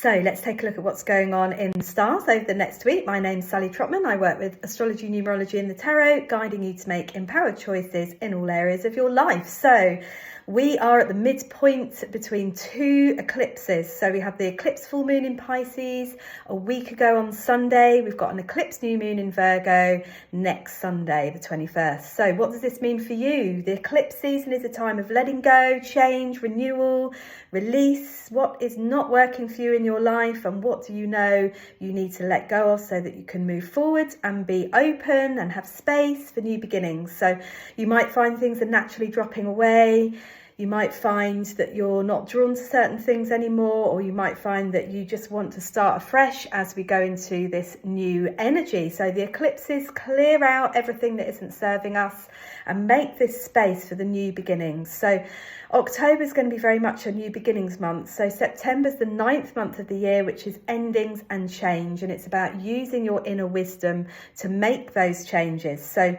So let's take a look at what's going on in the stars over the next week. My name's Sally Trotman. I work with astrology, numerology and the tarot, guiding you to make empowered choices in all areas of your life. So we are at the midpoint between two eclipses. So we have the eclipse full moon in Pisces a week ago on Sunday. We've got an eclipse new moon in Virgo next Sunday, the 21st. So what does this mean for you? The eclipse season is a time of letting go, change, renewal, release. What is not working for you in your life, and what do you know you need to let go of so that you can move forward and be open and have space for new beginnings. So you might find things are naturally dropping away. You might find that you're not drawn to certain things anymore, or you might find that you just want to start afresh as we go into this new energy. So the eclipses clear out everything that isn't serving us and make this space for the new beginnings. So October is going to be very much a new beginnings month. So September's the 9th month of the year, which is endings and change. And it's about using your inner wisdom to make those changes. So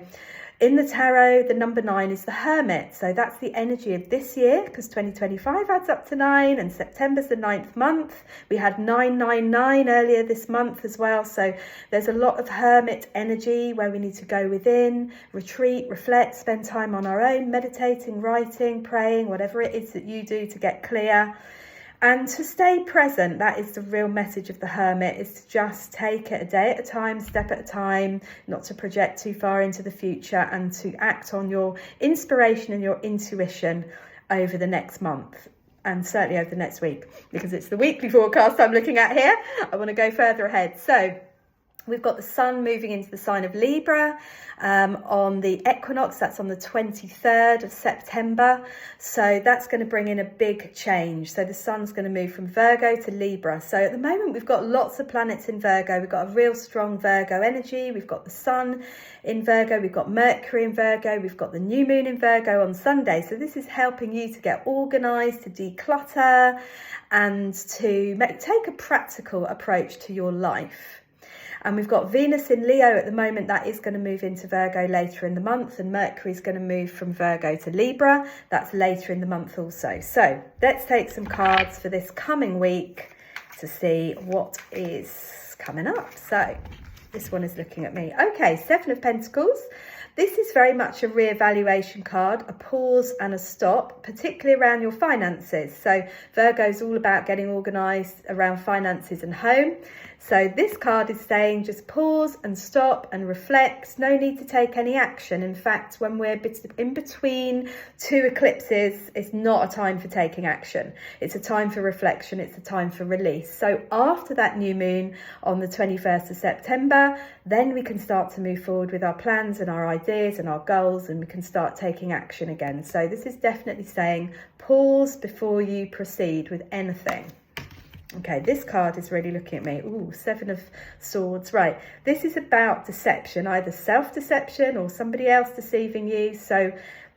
in the tarot, the number 9 is the Hermit. So that's the energy of this year, because 2025 adds up to 9 and September's the 9th month. We had 999 earlier this month as well. So there's a lot of Hermit energy where we need to go within, retreat, reflect, spend time on our own, meditating, writing, praying, whatever it is that you do to get clear. And to stay present. That is the real message of the Hermit, is to just take it a day at a time, step at a time, not to project too far into the future, and to act on your inspiration and your intuition over the next month. And certainly over the next week, because it's the weekly forecast I'm looking at here. I want to go further ahead. So we've got the sun moving into the sign of Libra on the equinox. That's on the 23rd of September. So that's going to bring in a big change. So the sun's going to move from Virgo to Libra. So at the moment, we've got lots of planets in Virgo. We've got a real strong Virgo energy. We've got the sun in Virgo. We've got Mercury in Virgo. We've got the new moon in Virgo on Sunday. So this is helping you to get organized, to declutter, and to take a practical approach to your life. And we've got Venus in Leo at the moment. That is going to move into Virgo later in the month. And Mercury is going to move from Virgo to Libra. That's later in the month also. So let's take some cards for this coming week to see what is coming up. So this one is looking at me. Okay, 7 of Pentacles. This is very much a reevaluation card, a pause and a stop, particularly around your finances. So Virgo is all about getting organised around finances and home. So this card is saying just pause and stop and reflect. No need to take any action. In fact, when we're in between two eclipses, it's not a time for taking action. It's a time for reflection. It's a time for release. So after that new moon on the 21st of September, then we can start to move forward with our plans and our ideas and our goals, and we can start taking action again. So this is definitely saying pause before you proceed with anything. Okay, this card is really looking at me. Ooh, 7 of Swords. Right, this is about deception, either self-deception or somebody else deceiving you. So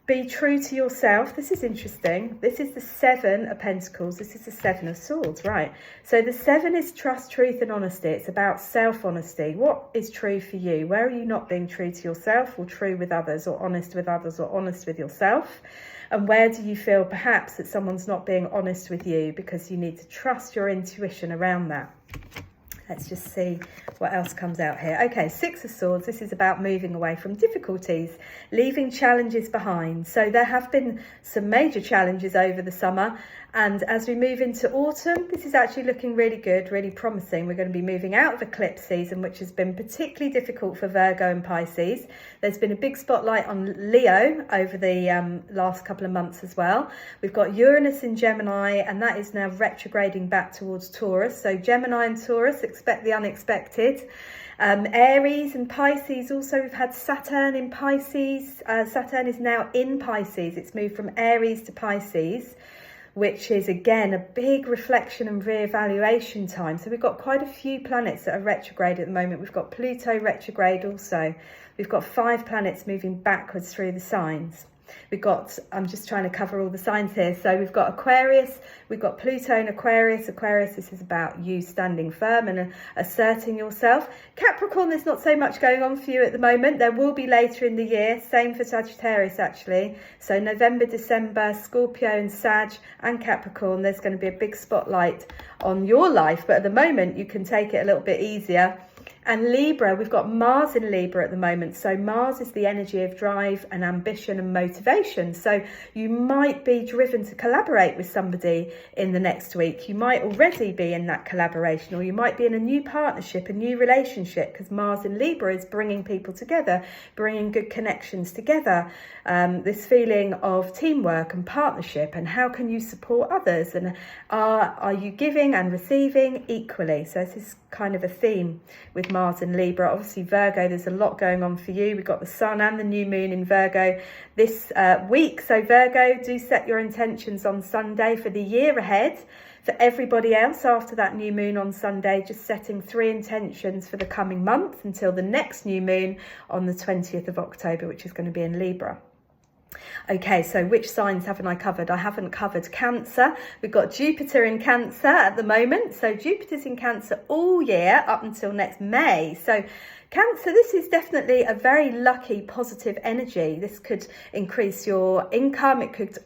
be true to yourself. This is interesting. This is the 7 of Pentacles. This is the 7 of Swords, right? So the 7 is trust, truth and honesty. It's about self-honesty. What is true for you? Where are you not being true to yourself, or true with others, or honest with others, or honest with yourself? And where do you feel perhaps that someone's not being honest with you, because you need to trust your intuition around that? Let's just see what else comes out here. Okay, 6 of Swords. This is about moving away from difficulties, leaving challenges behind. So there have been some major challenges over the summer. And as we move into autumn, this is actually looking really good, really promising. We're going to be moving out of eclipse season, which has been particularly difficult for Virgo and Pisces. There's been a big spotlight on Leo over the last couple of months as well. We've got Uranus in Gemini, and that is now retrograding back towards Taurus. So Gemini and Taurus, expect the unexpected. Aries and Pisces also, we've had Saturn in Pisces. Saturn is now in Pisces. It's moved from Aries to Pisces, which is again a big reflection and reevaluation time. So we've got quite a few planets that are retrograde at the moment. We've got Pluto retrograde also. We've got 5 planets moving backwards through the signs. I'm just trying to cover all the signs here. So we've got Aquarius, we've got Pluto in Aquarius. Aquarius, this is about you standing firm and asserting yourself. Capricorn, there's not so much going on for you at the moment. There will be later in the year. Same for Sagittarius, actually. So November, December, Scorpio and Sag and Capricorn, there's going to be a big spotlight on your life. But at the moment, you can take it a little bit easier. And Libra, we've got Mars in Libra at the moment. So Mars is the energy of drive and ambition and motivation. So you might be driven to collaborate with somebody in the next week. You might already be in that collaboration, or you might be in a new partnership, a new relationship, because Mars in Libra is bringing people together, bringing good connections together. This feeling of teamwork and partnership, and how can you support others, and are you giving and receiving equally? So this is kind of a theme with Mars and Libra. Obviously Virgo, there's a lot going on for you. We've got the sun and the new moon in Virgo this week. So Virgo, do set your intentions on Sunday for the year ahead. For everybody else, after that new moon on Sunday, just setting 3 intentions for the coming month until the next new moon on the 20th of October, which is going to be in Libra. Okay, so which signs haven't I covered? I haven't covered Cancer. We've got Jupiter in Cancer at the moment. So Jupiter's in Cancer all year up until next May. So Cancer, this is definitely a very lucky, positive energy. This could increase your income. It could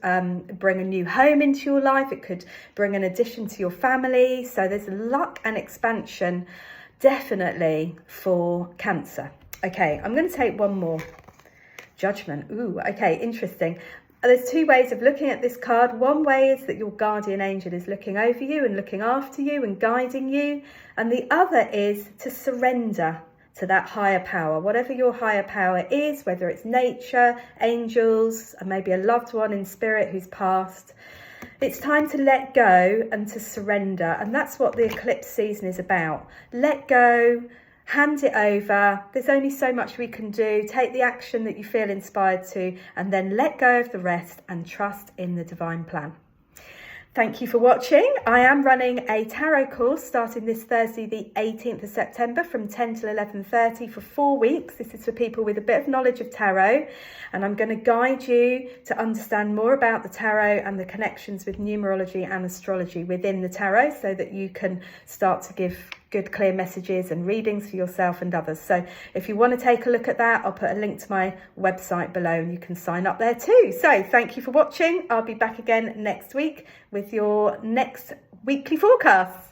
bring a new home into your life. It could bring an addition to your family. So there's luck and expansion definitely for Cancer. Okay, I'm going to take one more. Judgment. Ooh, okay, interesting. There's 2 ways of looking at this card. One way is that your guardian angel is looking over you and looking after you and guiding you. And the other is to surrender to that higher power, whatever your higher power is, whether it's nature, angels, and maybe a loved one in spirit who's passed. It's time to let go and to surrender. And that's what the eclipse season is about. Let go. Hand it over. There's only so much we can do. Take the action that you feel inspired to, and then let go of the rest and trust in the divine plan. Thank you for watching. I am running a tarot course starting this Thursday, the 18th of September from 10 till 11:30 for 4 weeks. This is for people with a bit of knowledge of tarot, and I'm going to guide you to understand more about the tarot and the connections with numerology and astrology within the tarot, so that you can start to give good, clear messages and readings for yourself and others. So if you want to take a look at that, I'll put a link to my website below and you can sign up there too. So thank you for watching. I'll be back again next week with your next weekly forecast.